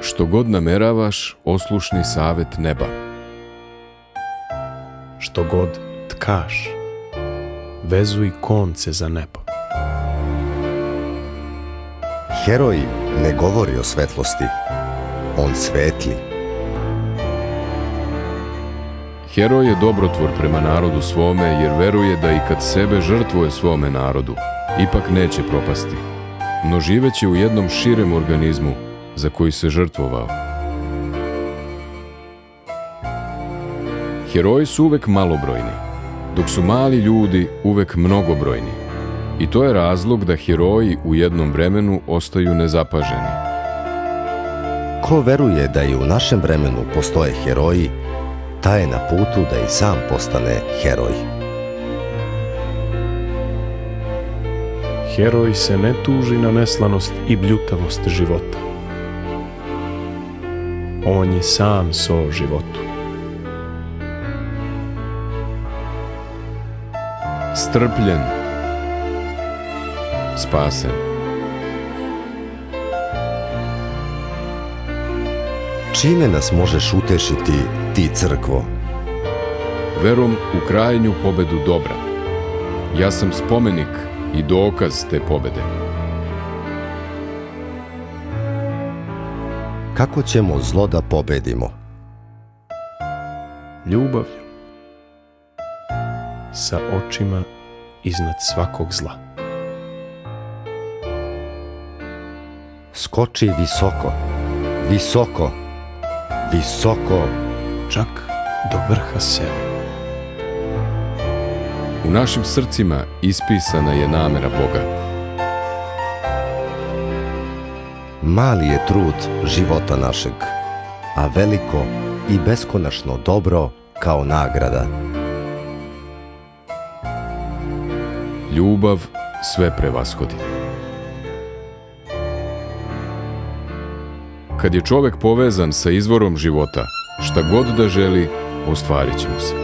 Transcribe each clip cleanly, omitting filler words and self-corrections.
Što god nameravaš, oslušni savet neba. Što god tkaš, vezuj konce za nebo. Heroj ne govori o svetlosti, on svetli. Heroj je dobrotvor prema narodu svome, jer veruje da i kad sebe žrtvuje svome narodu, ipak neće propasti, no živeće u jednom širem organizmu za koji se žrtvovao. Heroji su uvek malobrojni, dok su mali ljudi uvek mnogobrojni. I to je razlog da heroji u jednom vremenu ostaju nezapaženi. Ko veruje da i u našem vremenu postoje heroji, taj je na putu da i sam postane heroj. Heroj se ne tuži na neslanost i bljutavost života. On je sam so životu. Strpljen, spasen. Čime nas možeš utešiti, ti crkvo? Verom u krajnju pobedu dobra. Ja sam spomenik i dokaz te pobede. Kako ćemo zlo da pobedimo? Ljubavlju. Sa očima iznad svakog zla. Skoči visoko, visoko, visoko. Čak do vrha sebe. U našim srcima ispisana je namera Boga. Mali je trud života našeg, a veliko i beskonačno dobro kao nagrada. Ljubav sve prevashodi. Kad je čovek povezan sa izvorom života, šta god da želi, ostvarit će mu se.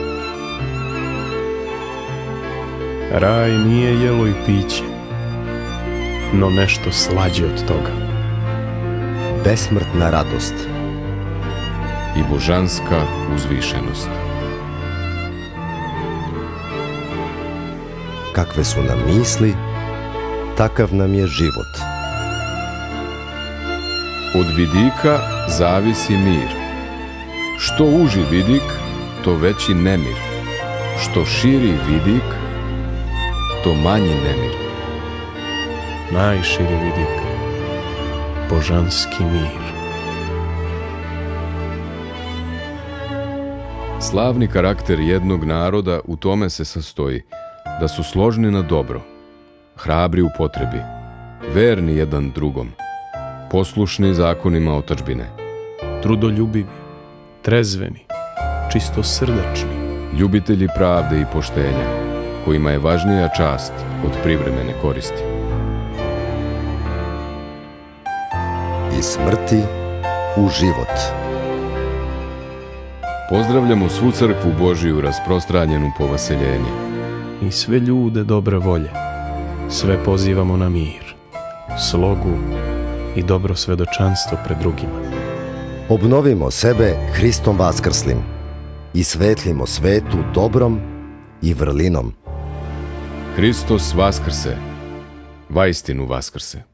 Raj nije jelo i piće, no nešto slađe od toga. Besmrtna radost. I božanska uzvišenost. Kakve su nam misli, takav nam je život. Od vidika zavisi mir. Što uži vidik, to veći nemir. Što širi vidik, to manji nemir. Najširi vidik, božanski mir. Slavni karakter jednog naroda u tome se sastoji da su složni na dobro, hrabri u potrebi, verni jedan drugom, poslušni zakonima otadžbine, Trudoljubivi, trezveni, čistosrdačni, ljubitelji pravde i poštenja, kojima je važnija čast od privremene koristi. Iz smrti u život. Pozdravljamo svu crkvu Božiju rasprostranjenu po vaseljenje. i sve ljude dobre volje. Sve pozivamo na mir, slogu i dobro svedočanstvo pred drugima. Obnovimo sebe Hristom vaskrslim i svetlimo svetu dobrom i vrlinom. Hristos vaskrse, vaistinu vaskrse.